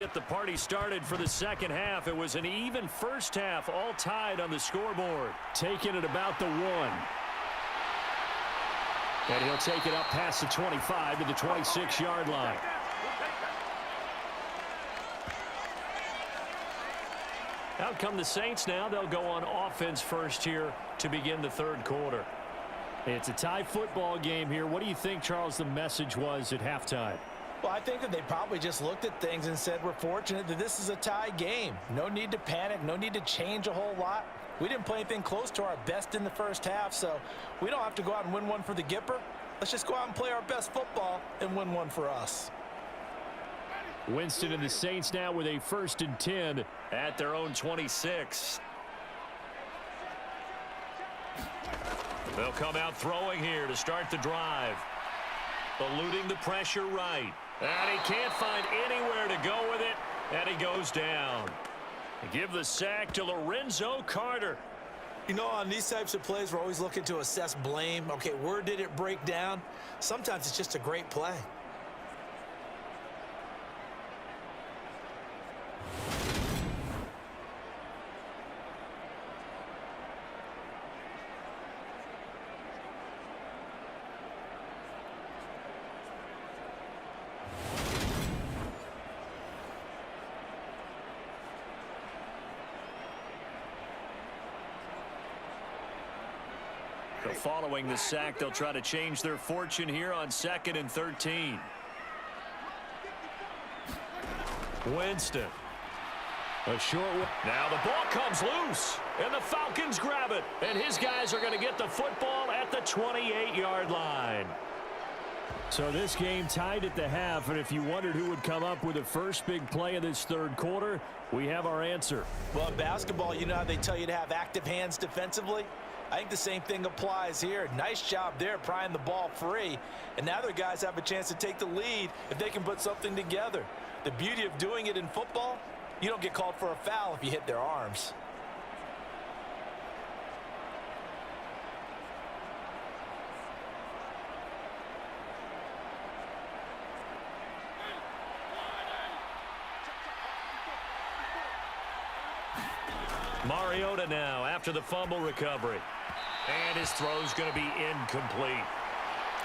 Get the party started for the second half. It was an even first half, all tied on the scoreboard. Taking it about the 1. And he'll take it up past the 25 to the 26-yard line. Out come the Saints now. They'll go on offense first here to begin the third quarter. It's a tie football game here. What do you think, Charles, the message was at halftime? Well, I think that they probably just looked at things and said, we're fortunate that this is a tie game. No need to panic. No need to change a whole lot. We didn't play anything close to our best in the first half, so we don't have to go out and win one for the Gipper. Let's just go out and play our best football and win one for us. Winston and the Saints now with a 1st and 10 at their own 26. They'll come out throwing here to start the drive. Eluding the pressure right. And he can't find anywhere to go with it. And he goes down. Give the sack to Lorenzo Carter. You know, on these types of plays, we're always looking to assess blame. Okay, where did it break down? Sometimes it's just a great play. Following the sack, they'll try to change their fortune here on 2nd and 13. Winston. A short one. Now the ball comes loose, and the Falcons grab it. And his guys are going to get the football at the 28-yard line. So this game tied at the half, and if you wondered who would come up with the first big play of this third quarter, we have our answer. Well, in basketball, you know how they tell you to have active hands defensively? I think the same thing applies here. Nice job there prying the ball free. And now their guys have a chance to take the lead if they can put something together. The beauty of doing it in football, you don't get called for a foul if you hit their arms. Mariota now after the fumble recovery. And his throw's going to be incomplete.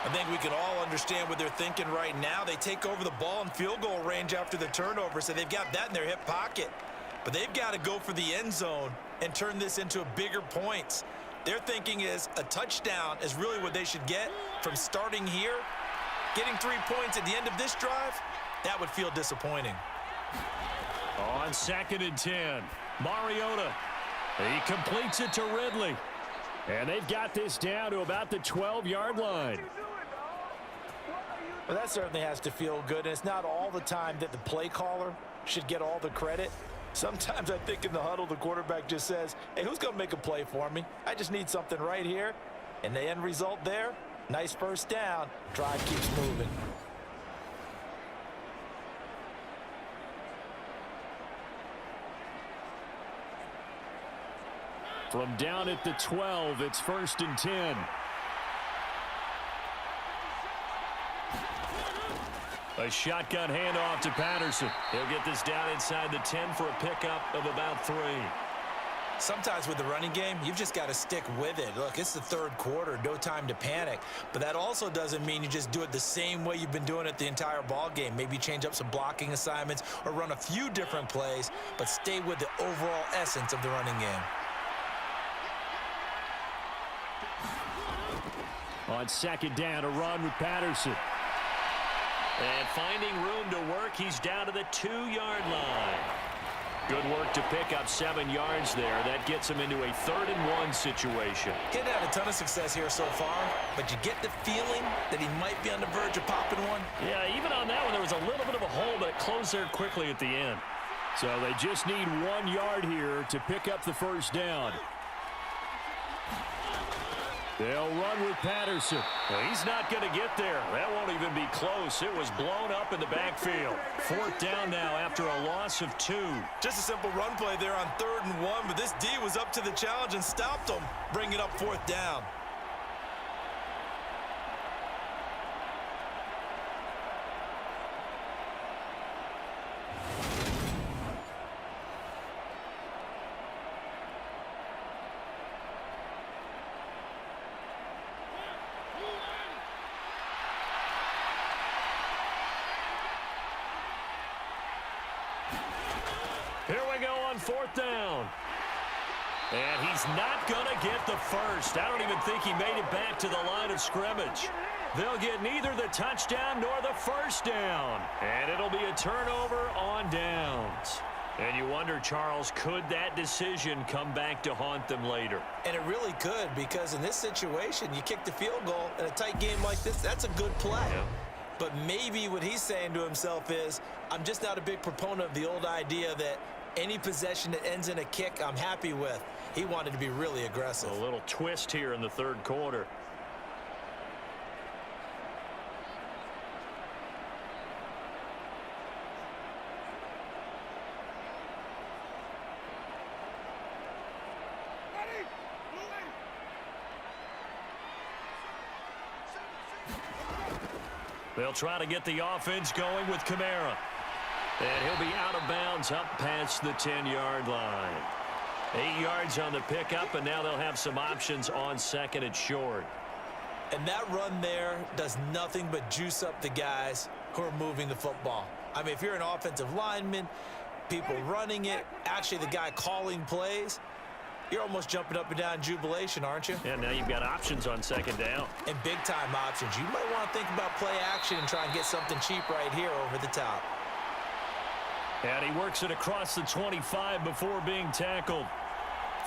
I think we can all understand what they're thinking right now. They take over the ball in field goal range after the turnover, so they've got that in their hip pocket. But they've got to go for the end zone and turn this into a bigger points. Their thinking is a touchdown is really what they should get from starting here. Getting 3 points at the end of this drive, that would feel disappointing. On 2nd and 10, Mariota. He completes it to Ridley. And they've got this down to about the 12-yard line. Well, that certainly has to feel good. And it's not all the time that the play caller should get all the credit. Sometimes I think in the huddle, the quarterback just says, hey, who's going to make a play for me? I just need something right here. And the end result there, nice first down. Drive keeps moving. From down at the 12, it's 1st and 10. A shotgun handoff to Patterson. He'll get this down inside the 10 for a pickup of about 3. Sometimes with the running game, you've just got to stick with it. Look, it's the third quarter, no time to panic. But that also doesn't mean you just do it the same way you've been doing it the entire ball game. Maybe change up some blocking assignments or run a few different plays, but stay with the overall essence of the running game. On 2nd down, a run with Patterson. And finding room to work, he's down to the 2-yard line. Good work to pick up 7 yards there. That gets him into a 3rd and 1 situation. Getting had a ton of success here so far, but you get the feeling that he might be on the verge of popping one. Yeah, even on that one, there was a little bit of a hole, but it closed there quickly at the end. So they just need 1 yard here to pick up the first down. They'll run with Patterson. Well, he's not going to get there. That won't even be close. It was blown up in the backfield. 4th down now after a loss of 2. Just a simple run play there on 3rd and 1, but this D was up to the challenge and stopped him, bringing up 4th down. Here we go on 4th down. And he's not going to get the first. I don't even think he made it back to the line of scrimmage. They'll get neither the touchdown nor the first down. And it'll be a turnover on downs. And you wonder, Charles, could that decision come back to haunt them later? And it really could, because in this situation, you kick the field goal in a tight game like this, that's a good play. Yeah. But maybe what he's saying to himself is, I'm just not a big proponent of the old idea that any possession that ends in a kick I'm happy with. He wanted to be really aggressive. A little twist here in the 3rd quarter. They'll try to get the offense going with Kamara. And he'll be out of bounds up past the 10-yard line. 8 yards on the pickup, and now they'll have some options on 2nd and short. And that run there does nothing but juice up the guys who are moving the football. I mean, if you're an offensive lineman, people running it, actually the guy calling plays, you're almost jumping up and down in jubilation, aren't you? And now you've got options on 2nd down. And big-time options. You might want to think about play action and try and get something cheap right here over the top. And he works it across the 25 before being tackled.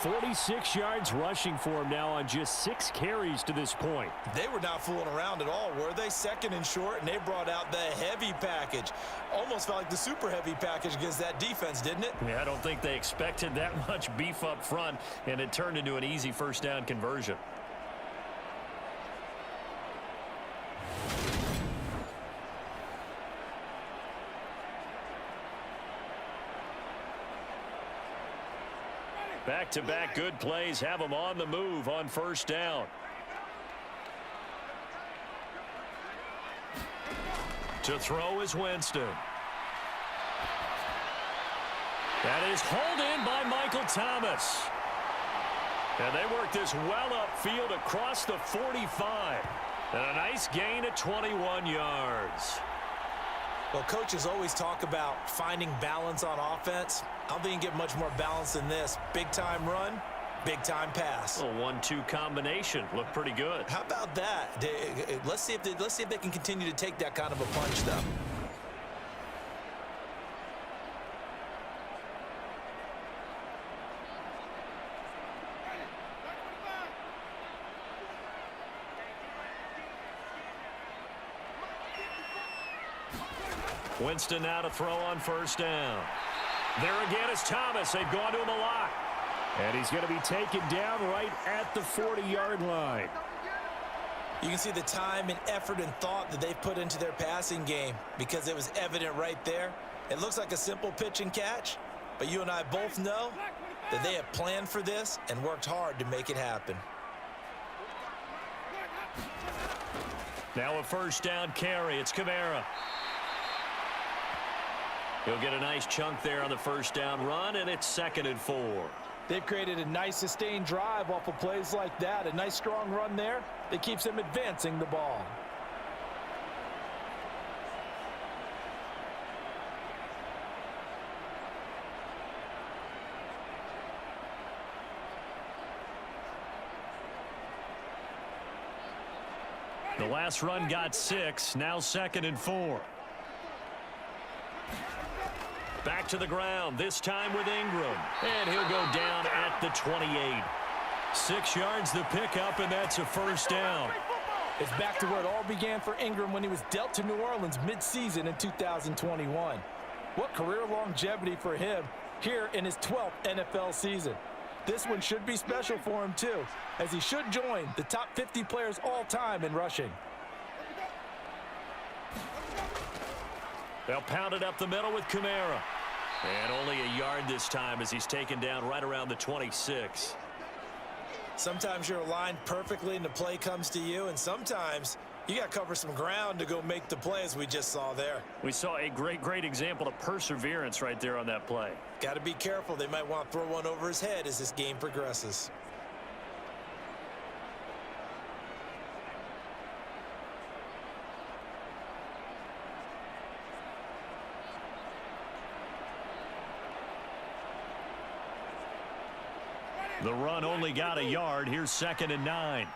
46 yards rushing for him now on just 6 carries to this point. They were not fooling around at all, were they? 2nd and short, and they brought out the heavy package. Almost felt like the super heavy package against that defense, didn't it? Yeah, I don't think they expected that much beef up front, and it turned into an easy 1st down conversion. Back-to-back good plays have them on the move on 1st down. To throw is Winston. That is hauled in by Michael Thomas. And they work this well upfield across the 45. And a nice gain of 21 yards. Well, coaches always talk about finding balance on offense. I don't think you can get much more balance than this. Big-time run, big-time pass. A 1-2 combination. Looked pretty good. How about that? Let's see if they can continue to take that kind of a punch, though. Winston now to throw on 1st down. There again is Thomas. They've gone to him a lot. And he's going to be taken down right at the 40-yard line. You can see the time and effort and thought that they've put into their passing game because it was evident right there. It looks like a simple pitch and catch, but you and I both know that they have planned for this and worked hard to make it happen. Now a 1st down carry. It's Kamara. He'll get a nice chunk there on the 1st down run, and it's 2nd and 4. They've created a nice sustained drive off of plays like that. A nice strong run there that keeps them advancing the ball. The last run got 6. Now 2nd and 4. Back to the ground, this time with Ingram. And he'll go down at the 28. 6 yards the pickup, and that's a 1st down. It's back to where it all began for Ingram when he was dealt to New Orleans mid-season in 2021. What career longevity for him here in his 12th NFL season. This one should be special for him, too, as he should join the top 50 players all time in rushing. They'll pound it up the middle with Kamara. And only a yard this time as he's taken down right around the 26. Sometimes you're aligned perfectly and the play comes to you, and sometimes you got to cover some ground to go make the play, as we just saw there. We saw a great example of perseverance right there on that play. Got to be careful. They might want to throw one over his head as this game progresses. The run only got a yard. Here's 2nd and 9.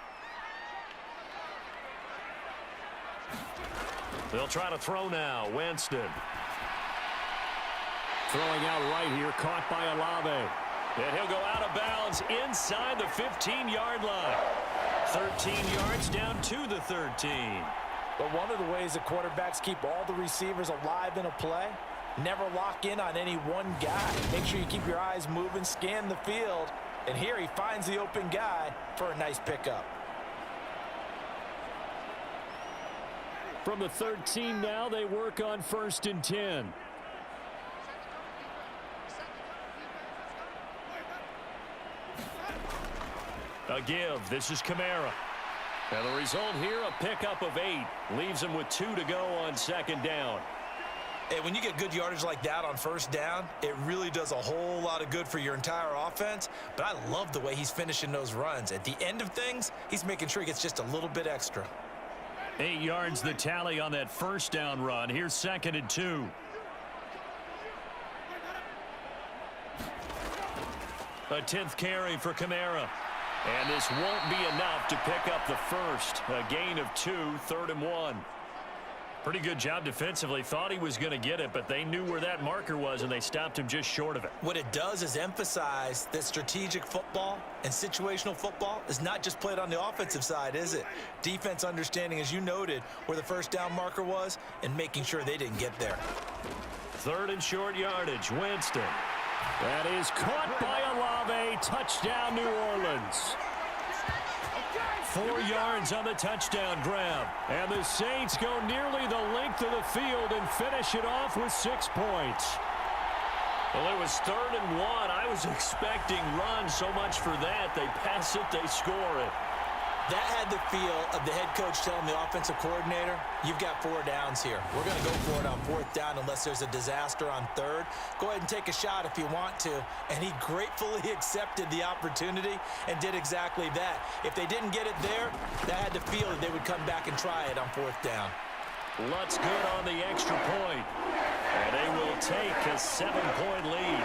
They'll try to throw now. Winston. Throwing out right here, caught by Olave. And he'll go out of bounds inside the 15-yard line. 13 yards down to the 13. But one of the ways the quarterbacks keep all the receivers alive in a play, never lock in on any one guy. Make sure you keep your eyes moving, scan the field. And here he finds the open guy for a nice pickup. From the 13 now, they work on 1st and 10. A give. This is Kamara. And the result here, a pickup of 8. Leaves him with 2 to go on 2nd down. Hey, when you get good yardage like that on 1st down, it really does a whole lot of good for your entire offense. But I love the way he's finishing those runs. At the end of things, he's making sure he gets just a little bit extra. 8 yards the tally on that 1st down run. Here's 2nd and 2. A 10th carry for Kamara. And this won't be enough to pick up the first. A gain of 2, 3rd and 1. Pretty good job defensively. Thought he was going to get it, but they knew where that marker was, and they stopped him just short of it. What it does is emphasize that strategic football and situational football is not just played on the offensive side, is it? Defense understanding, as you noted, where the 1st down marker was and making sure they didn't get there. 3rd and short yardage. Winston. That is caught by Olave. Touchdown, New Orleans. 4 yards on the touchdown grab. And the Saints go nearly the length of the field and finish it off with 6 points. Well, it was 3rd and 1. I was expecting runs. So much for that. They pass it, they score it. That had the feel of the head coach telling the offensive coordinator, you've got 4 downs here. We're going to go for it on 4th down unless there's a disaster on 3rd. Go ahead and take a shot if you want to. And he gratefully accepted the opportunity and did exactly that. If they didn't get it there, that had the feel that they would come back and try it on 4th down. Lutz good on the extra point. And they will take a 7-point lead.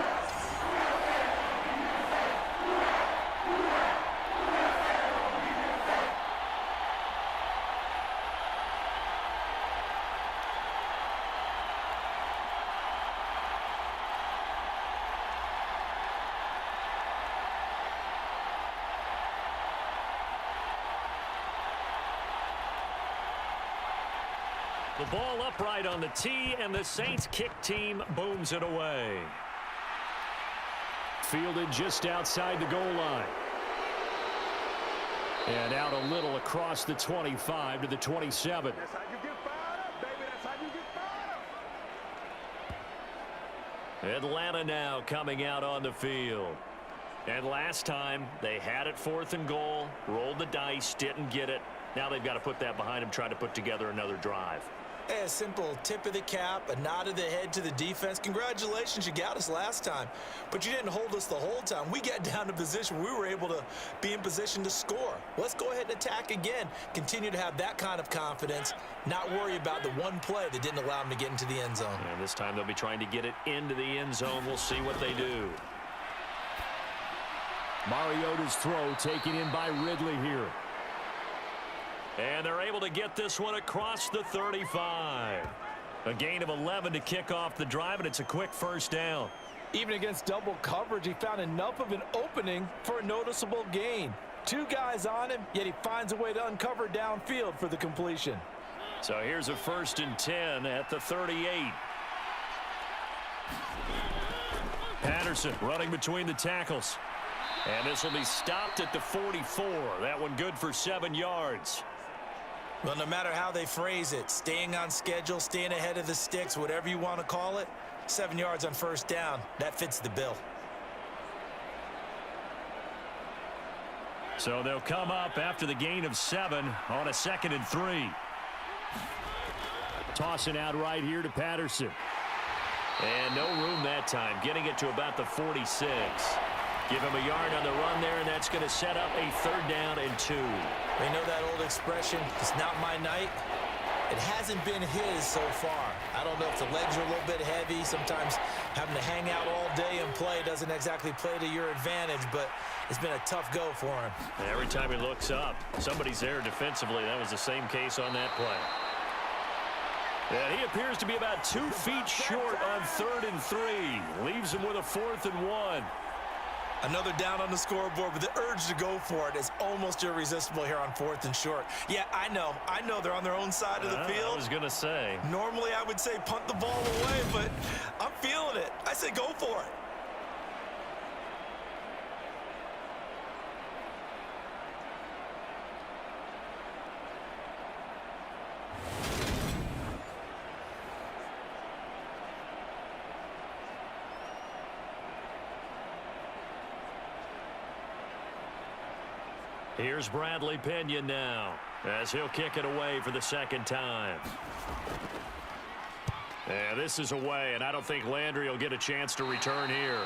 The ball upright on the tee, and the Saints kick team booms it away. Fielded just outside the goal line. And out a little across the 25 to the 27. That's how you get fired up, baby. That's how you get fired up. Atlanta now coming out on the field. And last time, they had it 4th and goal, rolled the dice, didn't get it. Now they've got to put that behind them, try to put together another drive. Hey, a simple tip of the cap, a nod of the head to the defense. Congratulations, you got us last time. But you didn't hold us the whole time. We got down to position. We were able to be in position to score. Let's go ahead and attack again. Continue to have that kind of confidence. Not worry about the one play that didn't allow them to get into the end zone. And this time they'll be trying to get it into the end zone. We'll see what they do. Mariota's throw taken in by Ridley here. And they're able to get this one across the 35. A gain of 11 to kick off the drive, and it's a quick 1st down. Even against double coverage, he found enough of an opening for a noticeable gain. 2 guys on him, yet he finds a way to uncover downfield for the completion. So here's a 1st and 10 at the 38. Patterson running between the tackles. And this will be stopped at the 44. That one good for 7 yards. Well, no matter how they phrase it, staying on schedule, staying ahead of the sticks, whatever you want to call it, 7 yards on 1st down, that fits the bill. So they'll come up after the gain of 7 on a 2nd and 3. Tossing out right here to Patterson. And no room that time, getting it to about the 46. Give him a yard on the run there, and that's going to set up a 3rd down and 2. They know that old expression, it's not my night. It hasn't been his so far. I don't know if the legs are a little bit heavy. Sometimes having to hang out all day and play doesn't exactly play to your advantage, but it's been a tough go for him. And every time he looks up, somebody's there defensively. That was the same case on that play. And he appears to be about 2 feet short on 3rd and 3. Leaves him with a 4th and 1. Another down on the scoreboard, but the urge to go for it is almost irresistible here on 4th and short. Yeah, I know they're on their own side of the field. I was going to say. Normally I would say punt the ball away, but I'm feeling it. I say go for it. Here's Bradley Pena now as he'll kick it away for the 2nd time. Yeah, this is away, and I don't think Landry will get a chance to return here.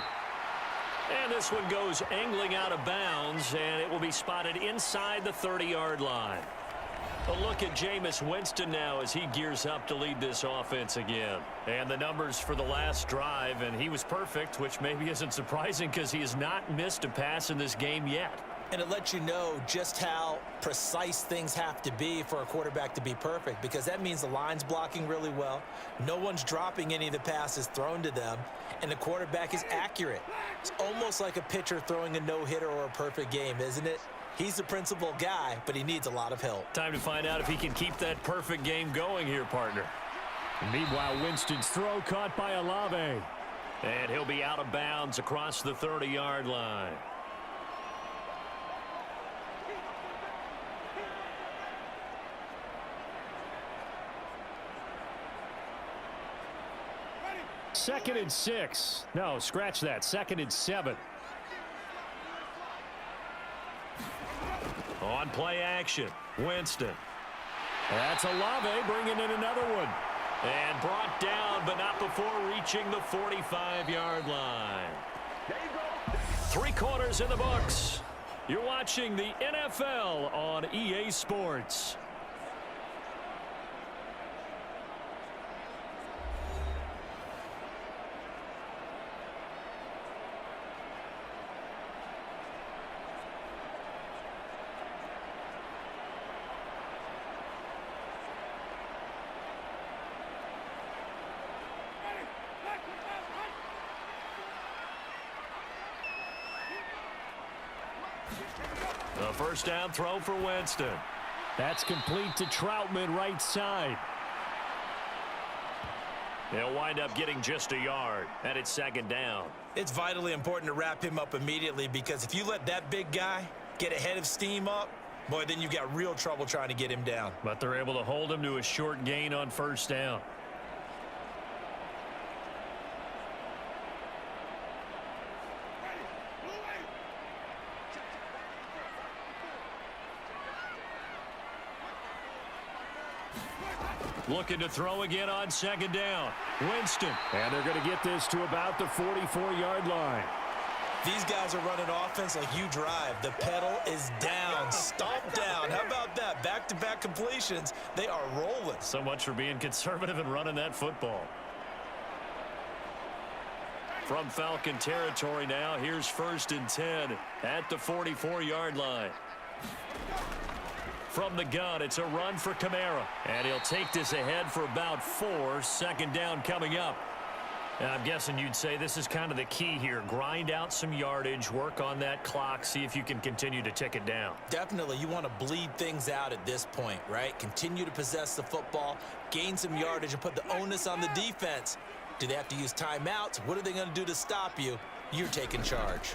And this one goes angling out of bounds, and it will be spotted inside the 30-yard line. A look at Jameis Winston now as he gears up to lead this offense again. And the numbers for the last drive, and he was perfect, which maybe isn't surprising because he has not missed a pass in this game yet. And it lets you know just how precise things have to be for a quarterback to be perfect, because that means the line's blocking really well. No one's dropping any of the passes thrown to them, and the quarterback is accurate. It's almost like a pitcher throwing a no-hitter or a perfect game, isn't it? He's the principal guy, but he needs a lot of help. Time to find out if he can keep that perfect game going here, partner. Meanwhile, Winston's throw caught by Olave. And he'll be out of bounds across the 30-yard line. Second and 6. No, scratch that. 2nd and 7. On play action, Winston. That's Olave bringing in another one. And brought down, but not before reaching the 45-yard line. There you go. 3 quarters in the books. You're watching the NFL on EA Sports. The first down throw for Winston. That's complete to Troutman, right side. He'll wind up getting just a yard, and it's 2nd down. It's vitally important to wrap him up immediately, because if you let that big guy get ahead of steam up, boy, then you've got real trouble trying to get him down. But they're able to hold him to a short gain on 1st down. Looking to throw again on 2nd down. Winston. And they're going to get this to about the 44-yard line. These guys are running offense like you drive. The pedal is down. Stomp down. How about that? Back-to-back completions. They are rolling. So much for being conservative and running that football. From Falcon territory now, here's 1st and 10 at the 44-yard line. From the gun, it's a run for Kamara. And he'll take this ahead for about 4. 2nd down coming up. And I'm guessing you'd say this is kind of the key here. Grind out some yardage, work on that clock, see if you can continue to tick it down. Definitely. You want to bleed things out at this point, right? Continue to possess the football, gain some yardage, and put the onus on the defense. Do they have to use timeouts? What are they going to do to stop you? You're taking charge.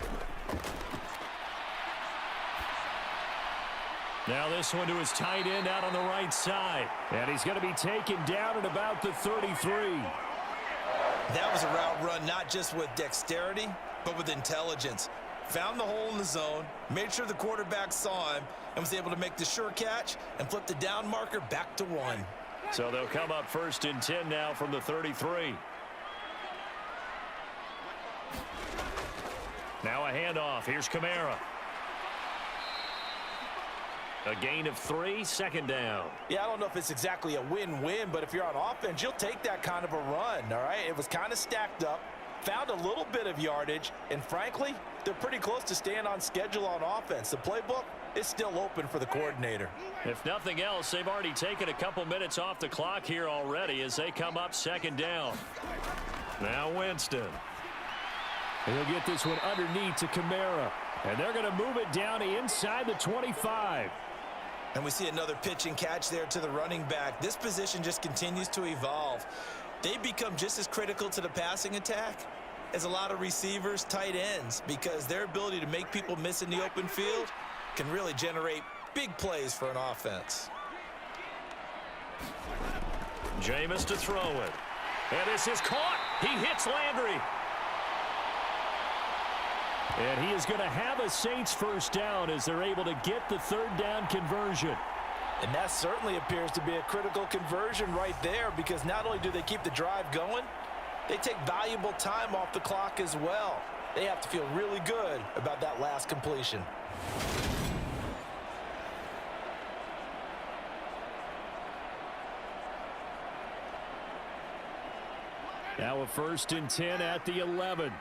Now this one to his tight end out on the right side. And he's going to be taken down at about the 33. That was a route run not just with dexterity, but with intelligence. Found the hole in the zone, made sure the quarterback saw him, and was able to make the sure catch and flip the down marker back to 1. So they'll come up 1st and 10 now from the 33. Now a handoff. Here's Kamara. A gain of 3, second down. Yeah, I don't know if it's exactly a win-win, but if you're on offense, you'll take that kind of a run, all right? It was kind of stacked up, found a little bit of yardage, and frankly, they're pretty close to staying on schedule on offense. The playbook is still open for the coordinator. If nothing else, they've already taken a couple minutes off the clock here already as they come up second down. Now Winston. He'll get this one underneath to Kamara. And they're going to move it down to inside the 25. And we see another pitch and catch there to the running back. This position just continues to evolve. They become just as critical to the passing attack as a lot of receivers, tight ends, because their ability to make people miss in the open field can really generate big plays for an offense. Jameis to throw it. And this is caught. He hits Landry. And he is going to have a Saints first down as they're able to get the third down conversion. And that certainly appears to be a critical conversion right there, because not only do they keep the drive going, they take valuable time off the clock as well. They have to feel really good about that last completion. Now a 1st and 10 at the 11.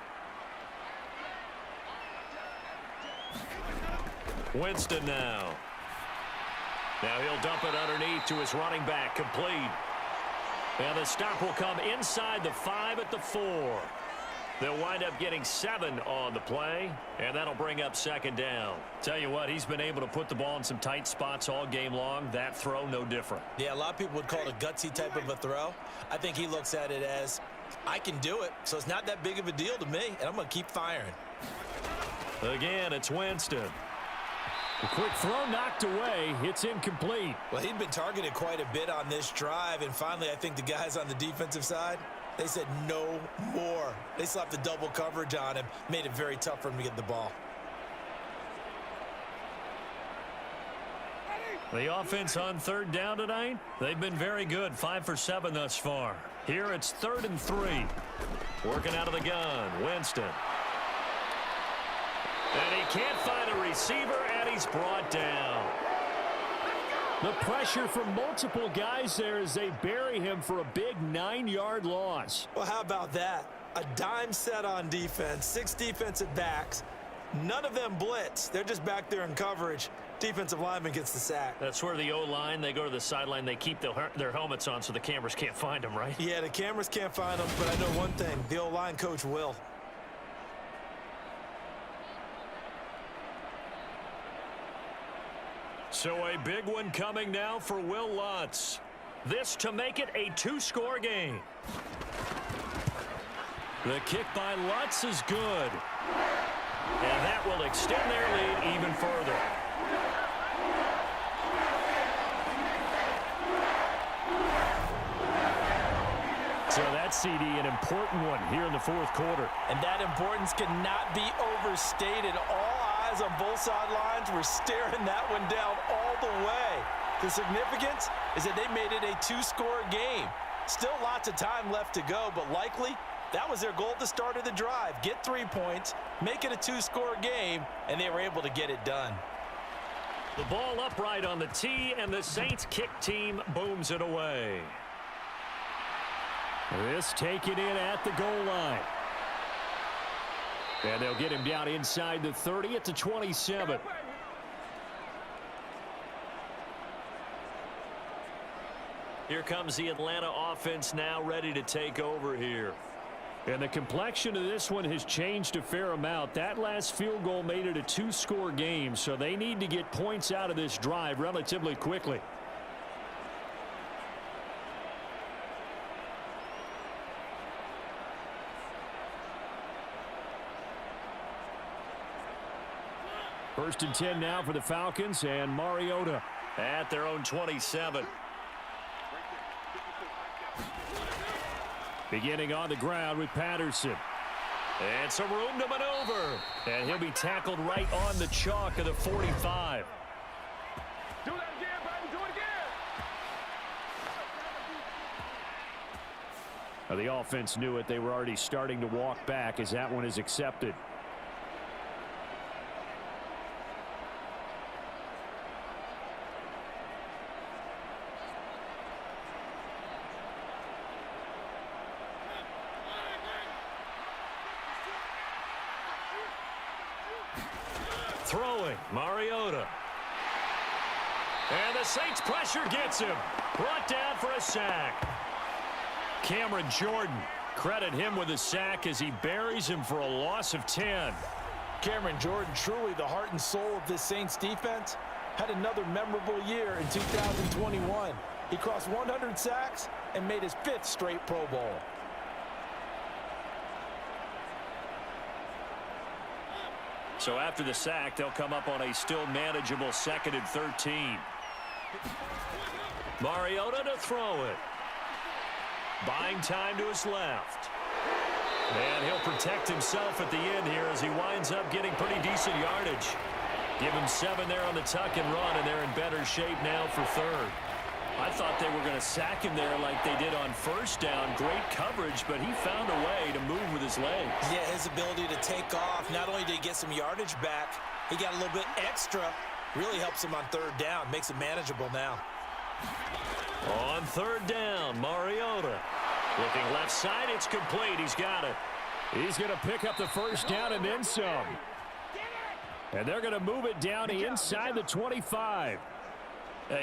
Winston now. Now he'll dump it underneath to his running back, complete. And the stop will come inside the 5 at the 4. They'll wind up getting 7 on the play, and that'll bring up second down. Tell you what, he's been able to put the ball in some tight spots all game long. That throw, no different. Yeah, a lot of people would call it a gutsy type of a throw. I think he looks at it as, I can do it, so it's not that big of a deal to me, and I'm going to keep firing. Again, it's Winston. A quick throw knocked away. It's incomplete. Well, he'd been targeted quite a bit on this drive, and finally I think the guys on the defensive side, they said no more. They slapped the double coverage on him, made it very tough for him to get the ball. The offense on third down tonight, they've been very good. 5 for 7 thus far. Here it's 3rd and 3. Working out of the gun, Winston. And he can't find a receiver, and he's brought down. The pressure from multiple guys there as they bury him for a big 9-yard loss. Well, how about that? A dime set on defense, 6 defensive backs. None of them blitz. They're just back there in coverage. Defensive lineman gets the sack. That's where the O-line, they go to the sideline, they keep their helmets on so the cameras can't find them, right? Yeah, the cameras can't find them, but I know one thing. The O-line coach will. So a big one coming now for Will Lutz. This to make it a 2-score game. The kick by Lutz is good. And that will extend their lead even further. So that CD, an important one here in the 4th quarter. And that importance cannot be overstated. All eyes on both sidelines were staring that one down all the way. The significance is that they made it a 2-score game. Still lots of time left to go, but likely that was their goal at the start of the drive. Get 3 points, make it a 2-score game, and they were able to get it done. The ball upright on the tee, and the Saints kick team booms it away. This taken in at the goal line. And they'll get him down inside the 30 at the 27. Here comes the Atlanta offense now ready to take over here. And the complexion of this one has changed a fair amount. That last field goal made it a 2-score game, so they need to get points out of this drive relatively quickly. First and 10 now for the Falcons, and Mariota at their own 27. Beginning on the ground with Patterson. And some room to maneuver. And he'll be tackled right on the chalk of the 45. Do that again, baby. Do it again. Now, the offense knew it. They were already starting to walk back as that one is accepted. Throwing, Mariota. And the Saints pressure gets him. Brought down for a sack. Cameron Jordan, credit him with a sack as he buries him for a loss of 10. Cameron Jordan, truly the heart and soul of this Saints defense, had another memorable year in 2021. He crossed 100 sacks and made his 5th straight Pro Bowl. So after the sack, they'll come up on a still manageable 2nd and 13. Mariota to throw it. Buying time to his left. And he'll protect himself at the end here as he winds up getting pretty decent yardage. Give him 7 there on the tuck and run, and they're in better shape now for 3rd. I thought they were going to sack him there like they did on 1st down. Great coverage, but he found a way to move with his legs. Yeah, his ability to take off. Not only did he get some yardage back, he got a little bit extra. Really helps him on 3rd down. Makes it manageable now. On 3rd down, Mariota. Looking left side, it's complete. He's got it. He's going to pick up the 1st down and then some. And they're going to move it down inside the 25.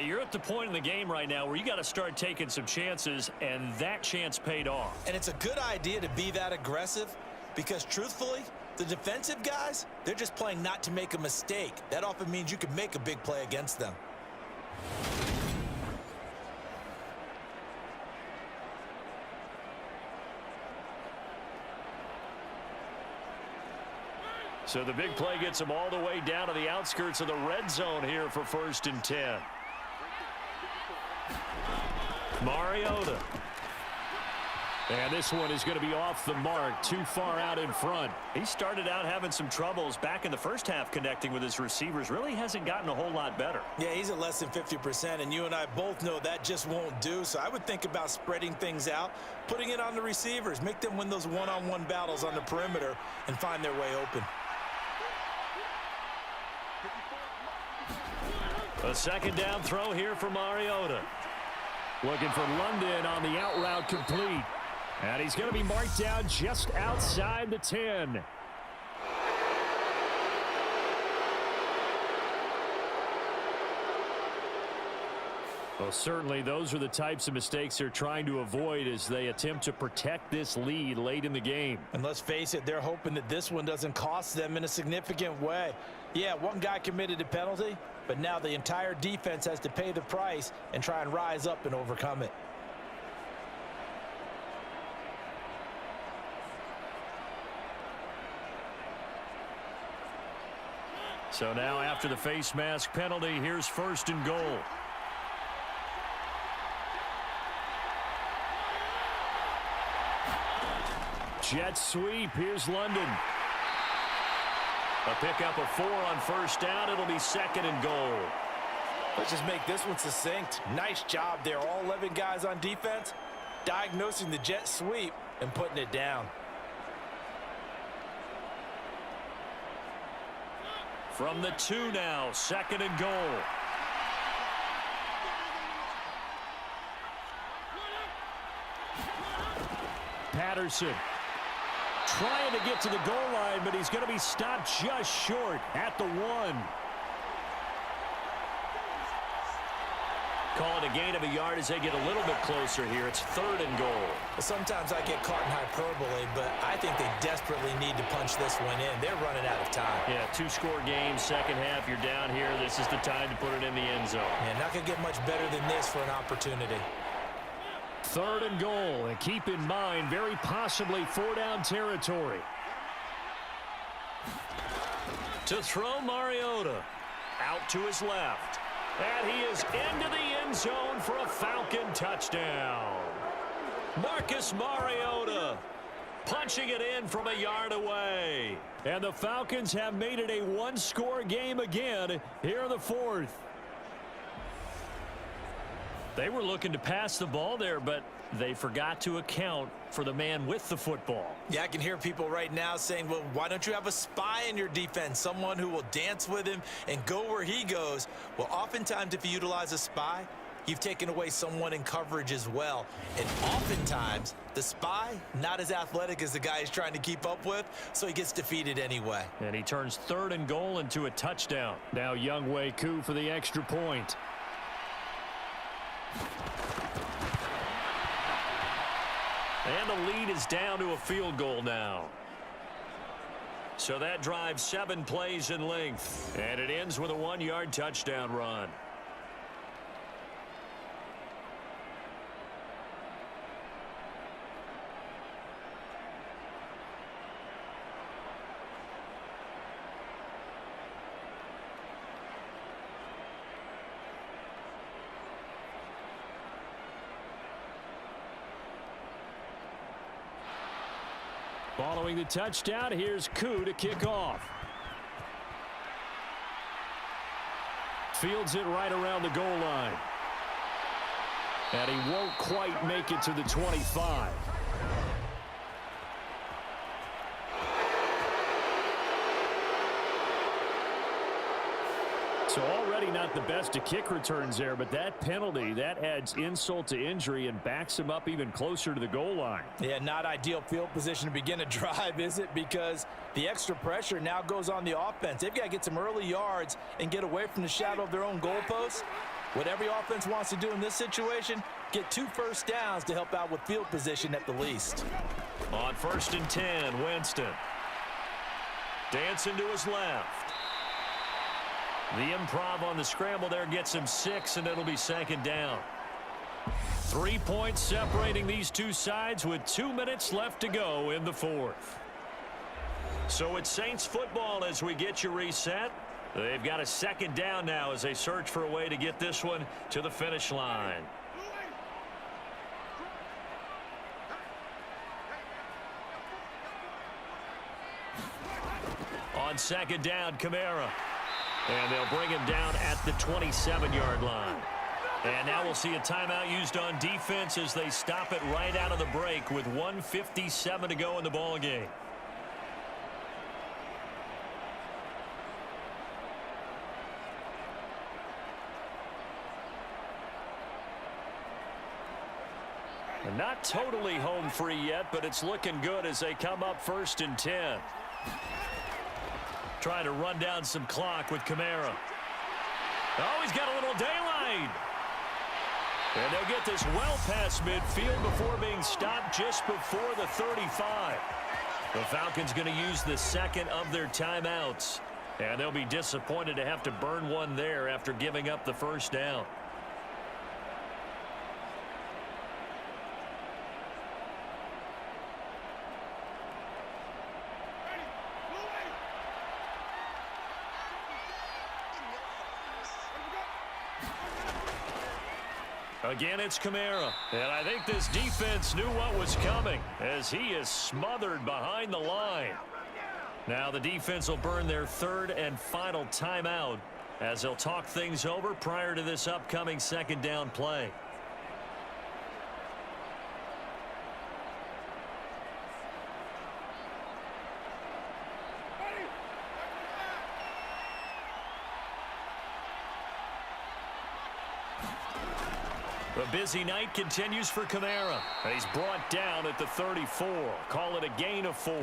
You're at the point in the game right now where you got to start taking some chances, and that chance paid off. And it's a good idea to be that aggressive because, truthfully, the defensive guys, they're just playing not to make a mistake. That often means you can make a big play against them. So the big play gets him all the way down to the outskirts of the red zone here for 1st and 10. Mariota. And this one is going to be off the mark, too far out in front. He started out having some troubles back in the 1st half connecting with his receivers. Really hasn't gotten a whole lot better. Yeah, he's at less than 50%, and you and I both know that just won't do. So I would think about spreading things out, putting it on the receivers, make them win those one-on-one battles on the perimeter and find their way open. A 2nd down throw here for Mariota. Looking for London on the out route complete. And he's going to be marked down just outside the 10. Well, certainly those are the types of mistakes they're trying to avoid as they attempt to protect this lead late in the game. And let's face it, they're hoping that this one doesn't cost them in a significant way. Yeah, one guy committed a penalty, but now the entire defense has to pay the price and try and rise up and overcome it. So now after the face mask penalty, here's 1st and goal. Jet sweep. Here's London. A pickup of 4 on 1st down. It'll be 2nd and goal. Let's just make this one succinct. Nice job there. All 11 guys on defense diagnosing the jet sweep and putting it down. From the 2 now, 2nd and goal. Patterson trying to get to the goal line, but he's going to be stopped just short at the 1. Call it a gain of a yard as they get a little bit closer here. It's 3rd and goal. Well, sometimes I get caught in hyperbole, but I think they desperately need to punch this one in. They're running out of time. Yeah, 2-score game, 2nd half. You're down here. This is the time to put it in the end zone. Yeah, not going to get much better than this for an opportunity. 3rd and goal, and keep in mind, very possibly 4-down territory. To throw Mariota out to his left. And he is into the end zone for a Falcon touchdown. Marcus Mariota punching it in from a yard away. And the Falcons have made it a 1-score game again here in the 4th. They were looking to pass the ball there, but they forgot to account for the man with the football. Yeah, I can hear people right now saying, well, why don't you have a spy in your defense, someone who will dance with him and go where he goes? Well, oftentimes if you utilize a spy, you've taken away someone in coverage as well. And oftentimes, the spy, not as athletic as the guy he's trying to keep up with, so he gets defeated anyway. And he turns 3rd and goal into a touchdown. Now Younghoe Koo for the extra point. And the lead is down to a field goal now. So that drives 7 plays in length. And it ends with a 1-yard touchdown run. Following the touchdown, here's Koo to kick off. Fields it right around the goal line. And he won't quite make it to the 25. So already not the best of kick returns there, but that penalty, that adds insult to injury and backs him up even closer to the goal line. Yeah, not ideal field position to begin a drive, is it? Because the extra pressure now goes on the offense. They've got to get some early yards and get away from the shadow of their own goalposts. What every offense wants to do in this situation, get 2 first downs to help out with field position at the least. On 1st and 10, Winston. Dancing to his left. The improv on the scramble there gets him 6, and it'll be 2nd down. 3 points separating these two sides with 2 minutes left to go in the 4th. So it's Saints football as we get you reset. They've got a 2nd down now as they search for a way to get this one to the finish line. On 2nd down, Kamara. And they'll bring him down at the 27-yard line. And now we'll see a timeout used on defense as they stop it right out of the break with 1:57 to go in the ball game. And not totally home free yet, but it's looking good as they come up 1st and 10. Trying to run down some clock with Kamara. Oh, he's got a little daylight. And they'll get this well past midfield before being stopped just before the 35. The Falcons going to use the 2nd of their timeouts. And they'll be disappointed to have to burn one there after giving up the 1st down. Again, it's Kamara. And I think this defense knew what was coming as he is smothered behind the line. Now the defense will burn their 3rd and final timeout as they'll talk things over prior to this upcoming 2nd down play. The busy night continues for Kamara. He's brought down at the 34. Call it a gain of 4.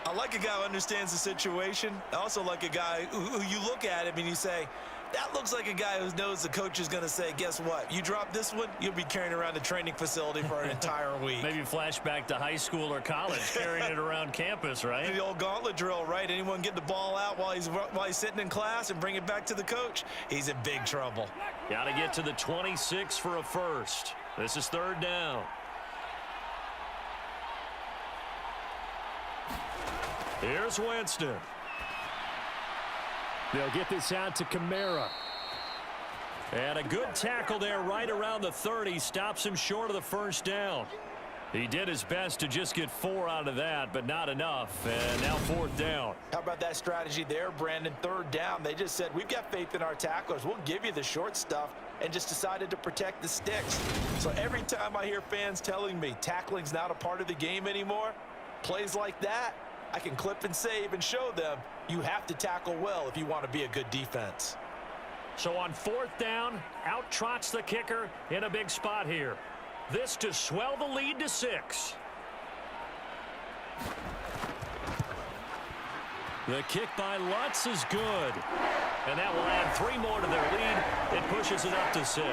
I like a guy who understands the situation. I also like a guy who you look at him and you say, that looks like a guy who knows the coach is going to say, guess what? You drop this one, you'll be carrying around the training facility for an entire week. Maybe flashback to high school or college, carrying it around campus, right? The old gauntlet drill, right? Anyone get the ball out while he's sitting in class and bring it back to the coach? He's in big trouble. Got to get to the 26 for a first. This is 3rd down. Here's Winston. They'll get this out to Kamara. And a good tackle there right around the 30. Stops him short of the 1st down. He did his best to just get 4 out of that, but not enough. And now 4th down. How about that strategy there, Brandon? 3rd down. They just said, we've got faith in our tacklers. We'll give you the short stuff, and just decided to protect the sticks. So every time I hear fans telling me tackling's not a part of the game anymore, plays like that, I can clip and save and show them you have to tackle well if you want to be a good defense. So on 4th down, out trots the kicker in a big spot here. This to swell the lead to 6. The kick by Lutz is good. And that will add 3 more to their lead. It pushes it up to 6.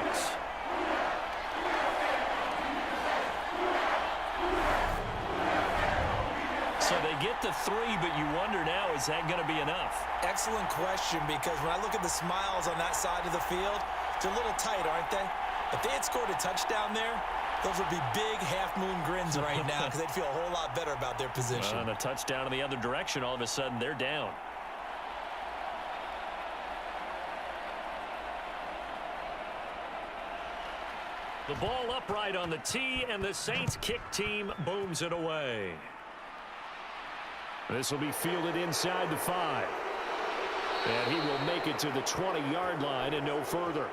So they get to 3, but you wonder now, is that going to be enough? Excellent question, because when I look at the smiles on that side of the field, they're a little tight, aren't they? If they had scored a touchdown there, those would be big half-moon grins right now because they'd feel a whole lot better about their position. And a touchdown in the other direction, all of a sudden they're down. The ball upright on the tee, and the Saints kick team booms it away. This will be fielded inside the 5. And he will make it to the 20-yard line and no further.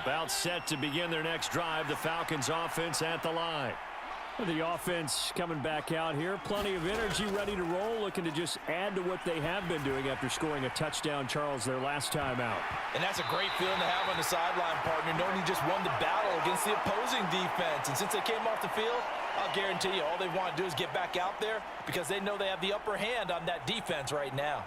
About set to begin their next drive, the Falcons offense at the line. The offense coming back out here. Plenty of energy, ready to roll, looking to just add to what they have been doing after scoring a touchdown, Charles, their last time out. And that's a great feeling to have on the sideline, partner, knowing you just won the battle against the opposing defense. And since they came off the field, I'll guarantee you all they want to do is get back out there because they know they have the upper hand on that defense right now.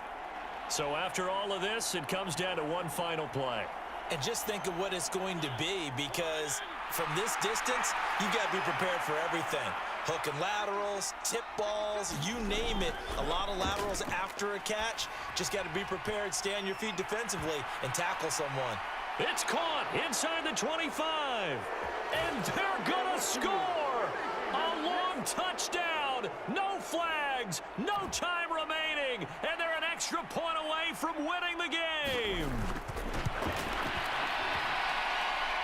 So after all of this, it comes down to one final play. And just think of what it's going to be, because from this distance, you've got to be prepared for everything. Hook and laterals, tip balls, you name it. A lot of laterals after a catch. Just got to be prepared, stay on your feet defensively, and tackle someone. It's caught inside the 25. And they're going to score. A long touchdown. No flags. No time remaining. And they're an extra point away from winning the game.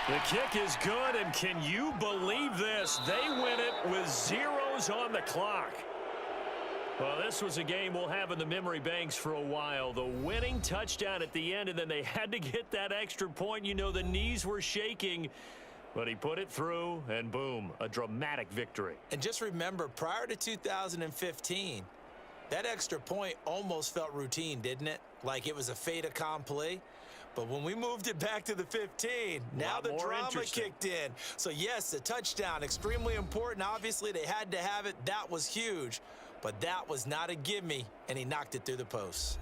The kick is good, and can you believe this? They win it with zeros on the clock. Well, this was a game we'll have in the memory banks for a while. The winning touchdown at the end, and then they had to get that extra point. You know, the knees were shaking, but he put it through, and boom, a dramatic victory. And just remember, prior to 2015, that extra point almost felt routine, didn't it? Like it was a fait accompli. But when we moved it back to the 15, now the drama kicked in. So, yes, a touchdown, extremely important. Obviously, they had to have it. That was huge. But that was not a gimme, and he knocked it through the post.